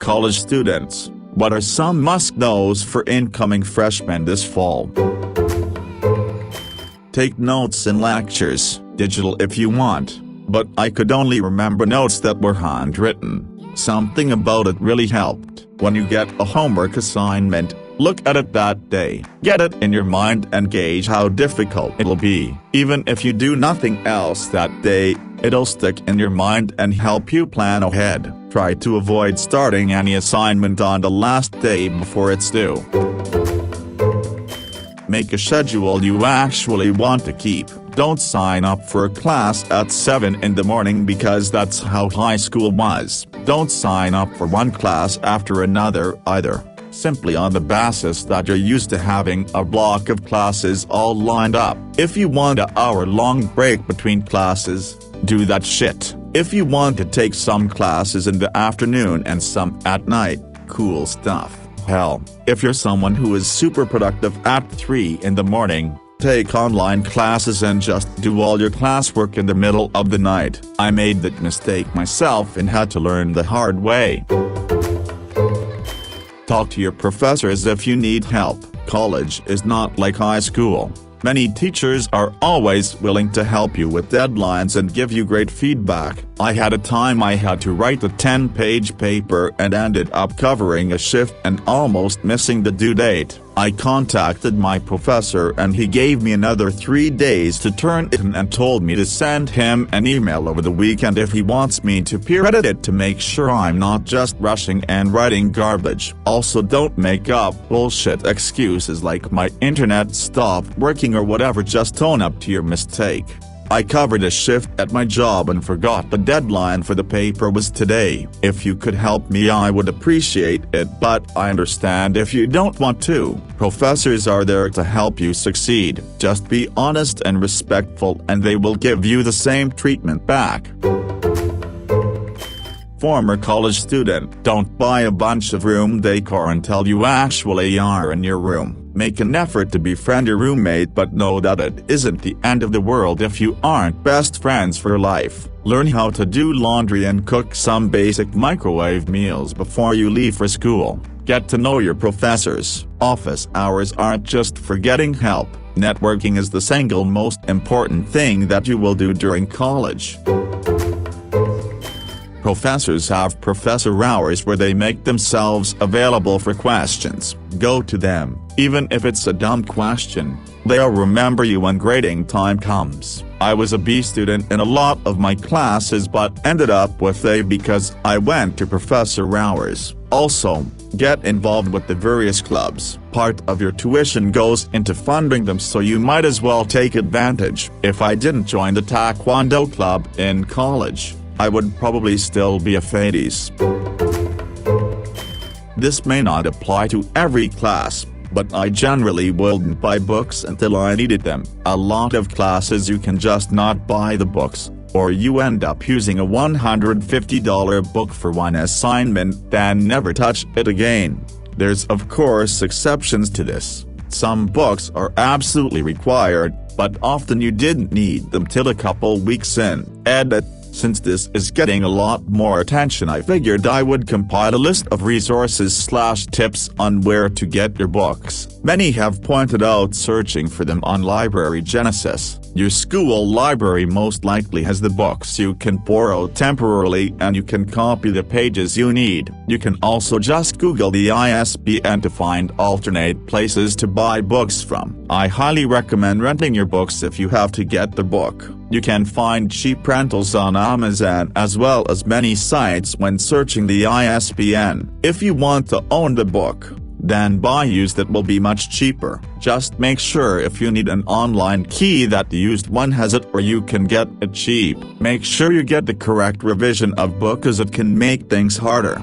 College students, what are some must-knows for incoming freshmen this fall? Take notes in lectures, digital if you want, but I could only remember notes that were handwritten. Something about it really helped. When you get a homework assignment, look at it that day. Get it in your mind and gauge how difficult it'll be. Even if you do nothing else that day, it'll stick in your mind and help you plan ahead. Try to avoid starting any assignment on the last day before it's due. Make a schedule you actually want to keep. Don't sign up for a class at 7 in the morning because that's how high school was. Don't sign up for one class after another either, simply on the basis that you're used to having a block of classes all lined up. If you want an hour-long break between classes, do that shit. If you want to take some classes in the afternoon and some at night, cool stuff. Hell, if you're someone who is super productive at 3 in the morning, take online classes and just do all your classwork in the middle of the night. I made that mistake myself and had to learn the hard way. Talk to your professors if you need help. College is not like high school. Many teachers are always willing to help you with deadlines and give you great feedback. I had a time I had to write a 10-page paper and ended up covering a shift and almost missing the due date. I contacted my professor and he gave me another 3 days to turn it in and told me to send him an email over the weekend if he wants me to peer edit it to make sure I'm not just rushing and writing garbage. Also, don't make up bullshit excuses like my internet stopped working or whatever. Just own up to your mistake. I covered a shift at my job and forgot the deadline for the paper was today. If you could help me, I would appreciate it, but I understand if you don't want to. Professors are there to help you succeed. Just be honest and respectful and they will give you the same treatment back. Former college student, don't buy a bunch of room decor until you actually are in your room. Make an effort to befriend your roommate, but know that it isn't the end of the world if you aren't best friends for life. Learn how to do laundry and cook some basic microwave meals before you leave for school. Get to know your professors. Office hours aren't just for getting help. Networking is the single most important thing that you will do during college. Professors have professor hours where they make themselves available for questions. Go to them, even if it's a dumb question. They'll remember you when grading time comes. I was a B student in a lot of my classes but ended up with A because I went to professor hours. Also, get involved with the various clubs. Part of your tuition goes into funding them, so you might as well take advantage. If I didn't join the Taekwondo club in college, I would probably still be a fadis. This may not apply to every class, but I generally wouldn't buy books until I needed them. A lot of classes you can just not buy the books, or you end up using a $150 book for one assignment, then never touch it again. There's of course exceptions to this. Some books are absolutely required, but often you didn't need them till a couple weeks in. Edit. Since this is getting a lot more attention, I figured I would compile a list of resources/tips on where to get your books. Many have pointed out searching for them on Library Genesis. Your school library most likely has the books you can borrow temporarily and you can copy the pages you need. You can also just Google the ISBN to find alternate places to buy books from. I highly recommend renting your books if you have to get the book. You can find cheap rentals on Amazon as well as many sites when searching the ISBN. If you want to own the book, then buy used. That will be much cheaper. Just make sure if you need an online key that the used one has it or you can get it cheap. Make sure you get the correct revision of book as it can make things harder.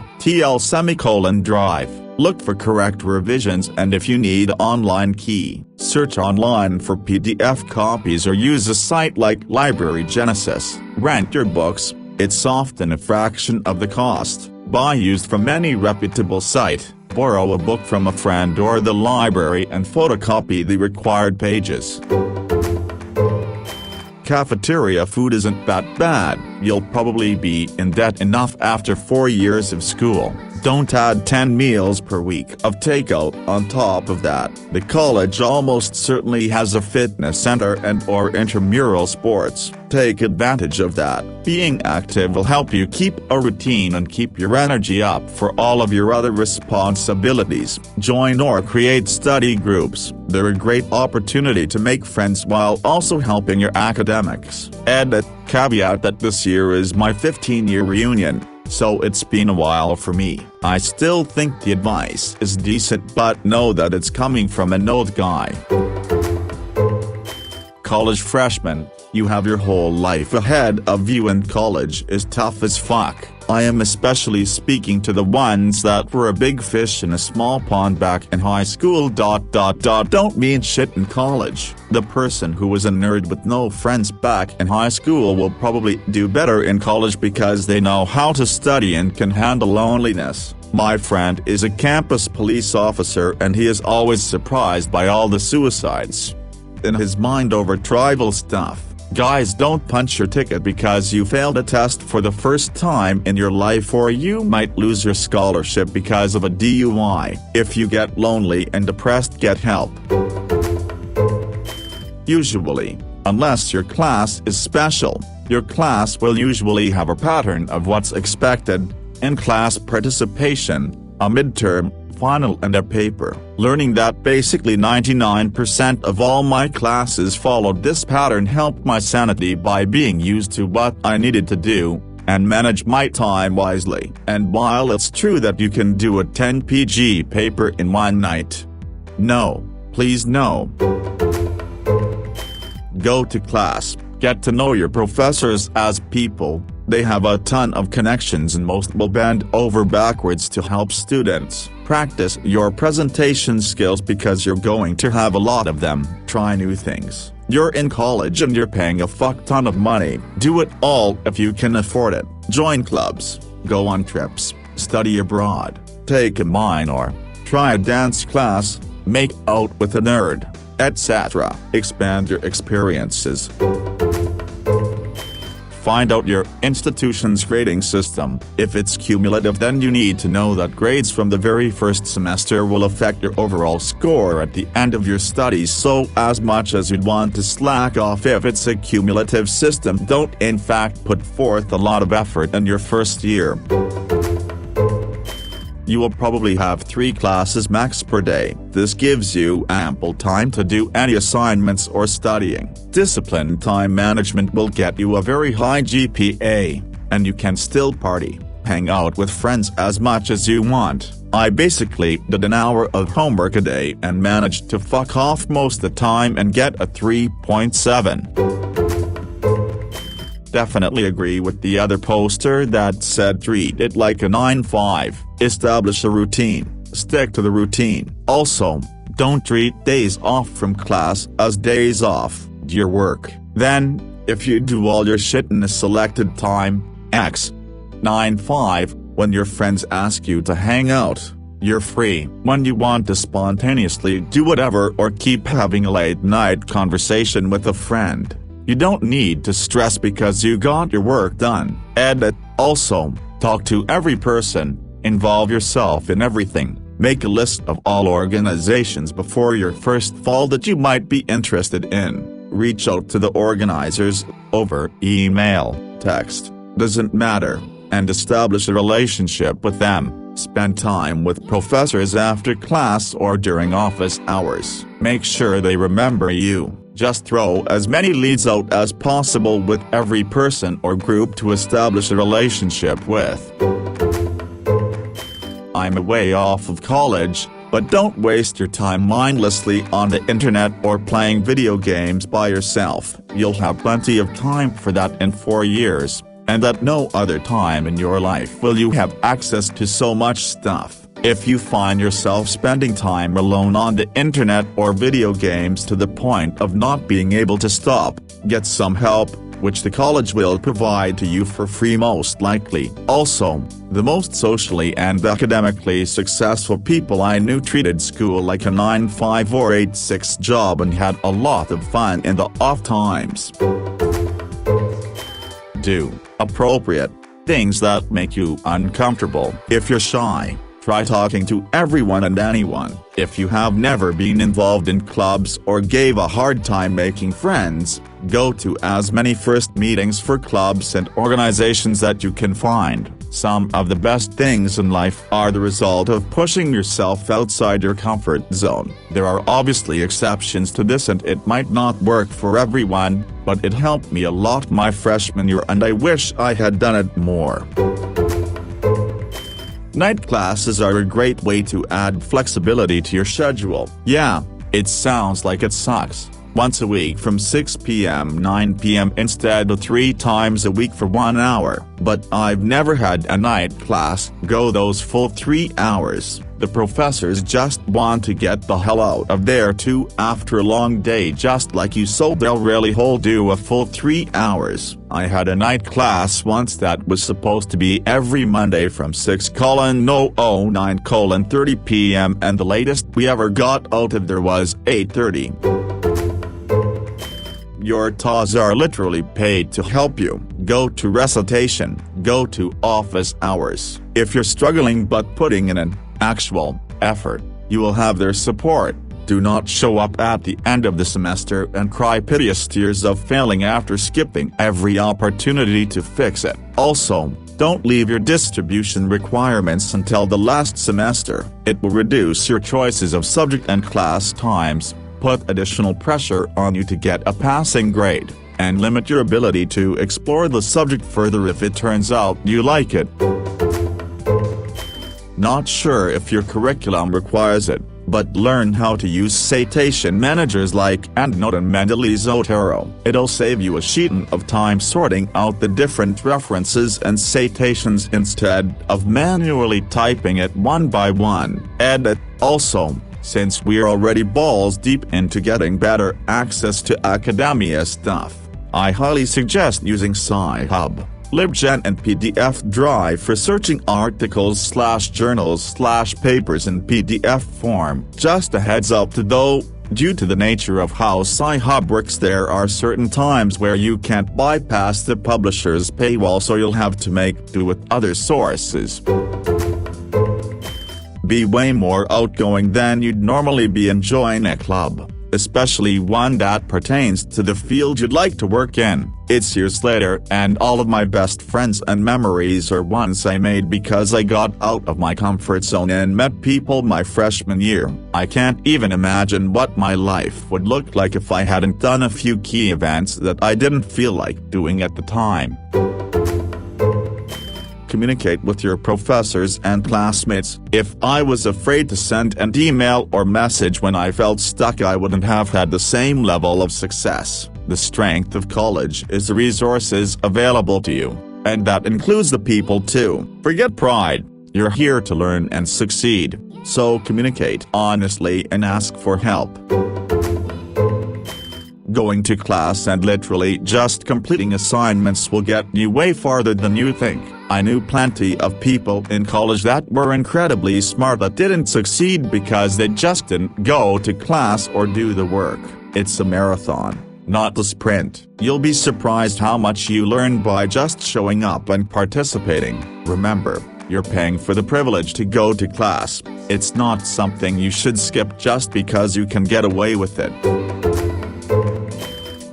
Drive. Look for correct revisions, and if you need online key, search online for PDF copies or use a site like Library Genesis. Rent your books, it's often a fraction of the cost. Buy used from any reputable site. Borrow a book from a friend or the library and photocopy the required pages. Cafeteria food isn't that bad. you'll probably be in debt enough after 4 years of school. Don't add 10 meals per week of takeout on top of that. The college almost certainly has a fitness center and/or intramural sports. Take advantage of that. Being active will help you keep a routine and keep your energy up for all of your other responsibilities. Join or create study groups. They're a great opportunity to make friends while also helping your academics. Edit: caveat that this year is my 15-year reunion, so it's been a while for me. I still think the advice is decent, but know that it's coming from an old guy. College freshman, you have your whole life ahead of you and college is tough as fuck. I am especially speaking to the ones that were a big fish in a small pond back in high school. Don't mean shit in college. The person who was a nerd with no friends back in high school will probably do better in college because they know how to study and can handle loneliness. My friend is a campus police officer and he is always surprised by all the suicides in his mind over trivial stuff. Guys, don't punch your ticket because you failed a test for the first time in your life, or you might lose your scholarship because of a DUI. If you get lonely and depressed, get help. Usually, unless your class is special, your class will usually have a pattern of what's expected: in-class participation, a midterm, final and a paper. Learning that basically 99% of all my classes followed this pattern helped my sanity by being used to what I needed to do, and manage my time wisely. And while it's true that you can do a 10 PG paper in one night, no, please no. Go to class, get to know your professors as people. They have a ton of connections and most will bend over backwards to help students. Practice your presentation skills because you're going to have a lot of them. Try new things. You're in college and you're paying a fuck ton of money. Do it all if you can afford it. Join clubs, go on trips, study abroad, take a minor, try a dance class, make out with a nerd, etc. Expand your experiences. Find out your institution's grading system. If it's cumulative, then you need to know that grades from the very first semester will affect your overall score at the end of your studies, so as much as you'd want to slack off if it's a cumulative system, don't in fact put forth a lot of effort in your first year. You will probably have 3 classes max per day. This gives you ample time to do any assignments or studying. Disciplined time management will get you a very high GPA, and you can still party, hang out with friends as much as you want. I basically did an hour of homework a day and managed to fuck off most of the time and get a 3.7. Definitely agree with the other poster that said treat it like a 9-5. Establish a routine, stick to the routine. Also, don't treat days off from class as days off. Do your work. Then, if you do all your shit in a selected time, x 9-5, when your friends ask you to hang out, you're free. When you want to spontaneously do whatever or keep having a late night conversation with a friend, you don't need to stress because you got your work done. Edit. Also, talk to every person, involve yourself in everything. Make a list of all organizations before your first fall that you might be interested in. Reach out to the organizers, over email, text, doesn't matter, and establish a relationship with them. Spend time with professors after class or during office hours. Make sure they remember you. Just throw as many leads out as possible with every person or group to establish a relationship with. I'm way off of college, but don't waste your time mindlessly on the internet or playing video games by yourself. You'll have plenty of time for that in 4 years, and at no other time in your life will you have access to so much stuff. If you find yourself spending time alone on the internet or video games to the point of not being able to stop, get some help, which the college will provide to you for free most likely. Also, the most socially and academically successful people I knew treated school like a 9-5 or 8-6 job and had a lot of fun in the off times. Do appropriate. Things that make you uncomfortable. If you're shy, try talking to everyone and anyone. If you have never been involved in clubs or gave a hard time making friends, go to as many first meetings for clubs and organizations that you can find. Some of the best things in life are the result of pushing yourself outside your comfort zone. There are obviously exceptions to this and it might not work for everyone, but it helped me a lot my freshman year and I wish I had done it more. Night classes are a great way to add flexibility to your schedule. Yeah, it sounds like it sucks. Once a week from 6 p.m. 9 p.m. instead of 3 times a week for 1 hour. But I've never had a night class go those full 3 hours. The professors just want to get the hell out of there too after a long day just like you, so they'll really hold you a full 3 hours. I had a night class once that was supposed to be every Monday from 6:09:30 p.m. and the latest we ever got out of there was 8:30. Your TAs are literally paid to help you. Go to recitation, go to office hours. If you're struggling but putting in an actual effort, you will have their support. Do not show up at the end of the semester and cry piteous tears of failing after skipping every opportunity to fix it. Also, don't leave your distribution requirements until the last semester. It will reduce your choices of subject and class times, put additional pressure on you to get a passing grade, and limit your ability to explore the subject further if it turns out you like it. Not sure if your curriculum requires it, but learn how to use citation managers like EndNote and Mendeley Zotero. It'll save you a sheet of time sorting out the different references and citations instead of manually typing it one by one. Edit. Also, since we're already balls deep into getting better access to academia stuff, I highly suggest using Sci-Hub, LibGen and PDF Drive for searching articles/journals/papers in PDF form. Just a heads up though, due to the nature of how Sci-Hub works, there are certain times where you can't bypass the publisher's paywall, so you'll have to make do with other sources. Be way more outgoing than you'd normally be and join a club, especially one that pertains to the field you'd like to work in. It's years later and all of my best friends and memories are ones I made because I got out of my comfort zone and met people my freshman year. I can't even imagine what my life would look like if I hadn't done a few key events that I didn't feel like doing at the time. Communicate with your professors and classmates. If I was afraid to send an email or message when I felt stuck, I wouldn't have had the same level of success. The strength of college is the resources available to you, and that includes the people too. Forget pride. You're here to learn and succeed, so communicate honestly and ask for help. Going to class and literally just completing assignments will get you way farther than you think. I knew plenty of people in college that were incredibly smart that didn't succeed because they just didn't go to class or do the work. It's a marathon, not a sprint. You'll be surprised how much you learn by just showing up and participating. Remember, you're paying for the privilege to go to class. It's not something you should skip just because you can get away with it.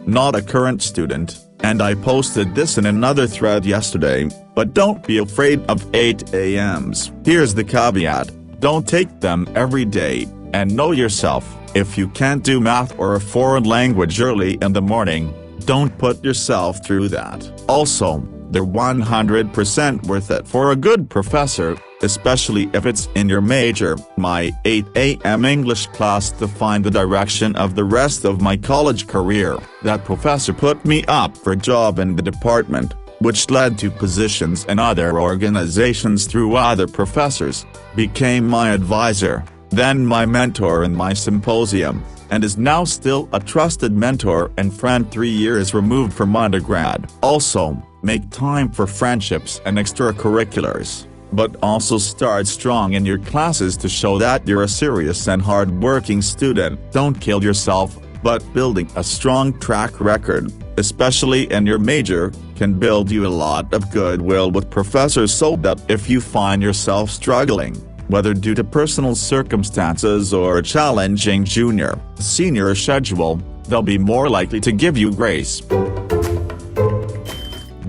Not a current student, and I posted this in another thread yesterday, but don't be afraid of 8 a.m.s. Here's the caveat: don't take them every day, and know yourself. If you can't do math or a foreign language early in the morning, don't put yourself through that. Also, they're 100% worth it for a good professor, especially if it's in your major. My 8 a.m. English class defined the direction of the rest of my college career. That professor put me up for a job in the department, which led to positions in other organizations through other professors, became my advisor, then my mentor in my symposium, and is now still a trusted mentor and friend 3 years removed from undergrad. Also, make time for friendships and extracurriculars, but also start strong in your classes to show that you're a serious and hard-working student. Don't kill yourself, but building a strong track record, especially in your major, can build you a lot of goodwill with professors so that if you find yourself struggling, whether due to personal circumstances or a challenging junior-senior schedule, they'll be more likely to give you grace.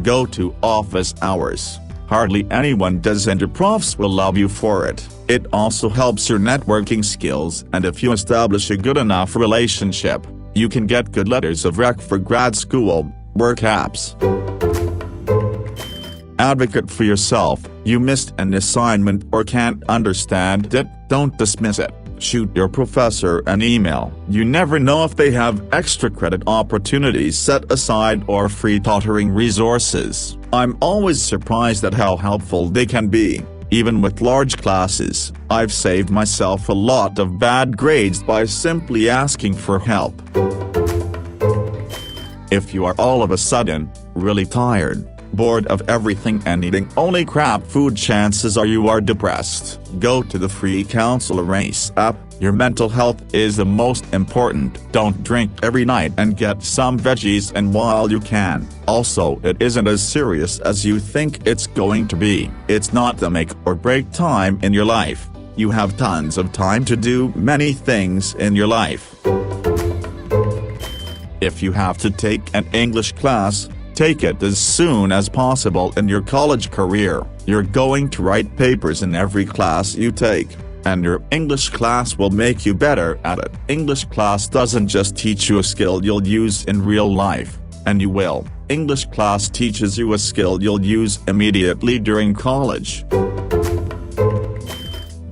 Go to office hours. Hardly anyone does, and your profs will love you for it. It also helps your networking skills, and if you establish a good enough relationship, you can get good letters of rec for grad school, work apps. Advocate for yourself. You missed an assignment or can't understand it, don't dismiss it. Shoot your professor an email. You never know if they have extra credit opportunities set aside or free tutoring resources. I'm always surprised at how helpful they can be. Even with large classes, I've saved myself a lot of bad grades by simply asking for help. If you are all of a sudden really tired, bored of everything and eating only crap food, chances are you are depressed. Go to the free Counselor Race app. Your mental health is the most important. Don't drink every night and get some veggies and while you can. Also, it isn't as serious as you think it's going to be. It's not the make or break time in your life. You have tons of time to do many things in your life. If you have to take an English class, take it as soon as possible in your college career. You're going to write papers in every class you take, and your English class will make you better at it. English class doesn't just teach you a skill you'll use in real life, and you will. English class teaches you a skill you'll use immediately during college.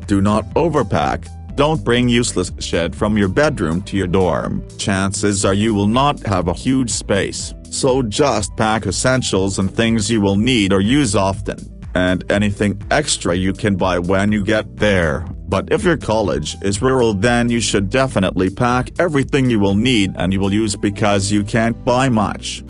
Do not overpack. Don't bring useless shit from your bedroom to your dorm. Chances are you will not have a huge space, so just pack essentials and things you will need or use often, and anything extra you can buy when you get there. But if your college is rural, then you should definitely pack everything you will need and you will use because you can't buy much.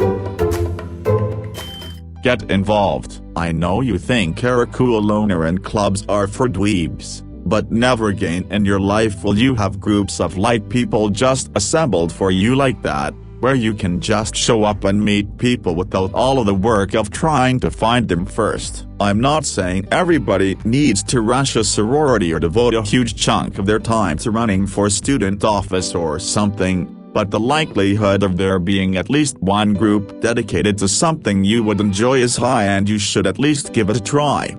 Get involved. I know you think you're a cool loner and clubs are for dweebs, but never again in your life will you have groups of like people just assembled for you like that, where you can just show up and meet people without all of the work of trying to find them first. I'm not saying everybody needs to rush a sorority or devote a huge chunk of their time to running for student office or something, but the likelihood of there being at least one group dedicated to something you would enjoy is high, and you should at least give it a try.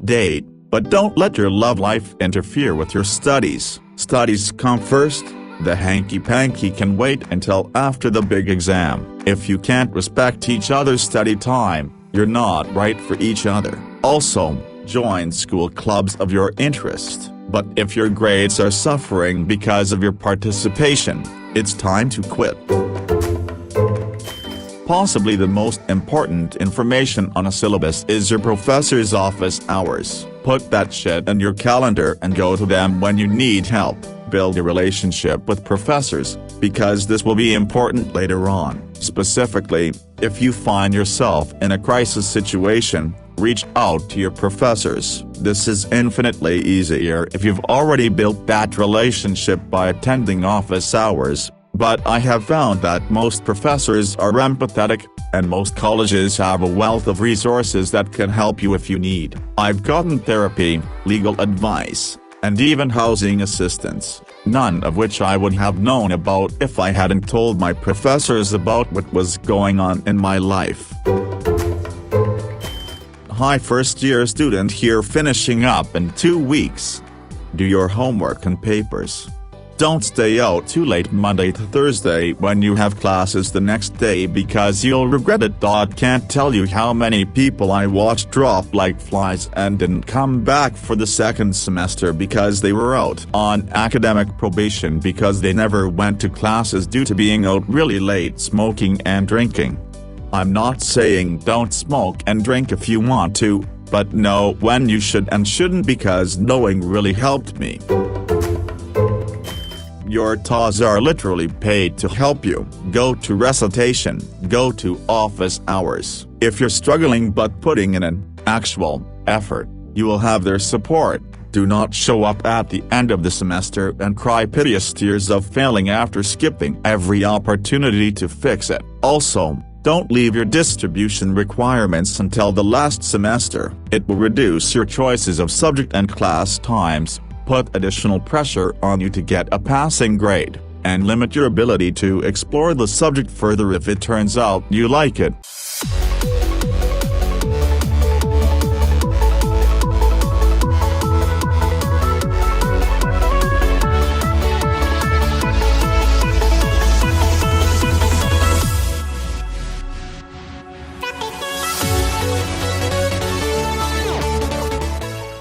Date, but don't let your love life interfere with your studies. Studies come first. The hanky-panky can wait until after the big exam. If you can't respect each other's study time, you're not right for each other. Also, join school clubs of your interest, but if your grades are suffering because of your participation, it's time to quit. Possibly the most important information on a syllabus is your professor's office hours. Put that shit in your calendar and go to them when you need help. Build a relationship with professors, because this will be important later on. Specifically, if you find yourself in a crisis situation, reach out to your professors. This is infinitely easier if you've already built that relationship by attending office hours, but I have found that most professors are empathetic, and most colleges have a wealth of resources that can help you if you need. I've gotten therapy, legal advice, and even housing assistance, none of which I would have known about if I hadn't told my professors about what was going on in my life. Hi, first-year student here, finishing up in 2 weeks. Do your homework and papers. Don't stay out too late Monday to Thursday when you have classes the next day, because you'll regret it. Can't tell you how many people I watched drop like flies and didn't come back for the second semester because they were out on academic probation because they never went to classes due to being out really late smoking and drinking. I'm not saying don't smoke and drink if you want to, but know when you should and shouldn't, because knowing really helped me. Your TAs are literally paid to help you. Go to recitation, go to office hours. If you're struggling but putting in an actual effort, you will have their support. Do not show up at the end of the semester and cry piteous tears of failing after skipping every opportunity to fix it. Also, Don't leave your distribution requirements until the last semester. It will reduce your choices of subject and class times, put additional pressure on you to get a passing grade, and limit your ability to explore the subject further if it turns out you like it.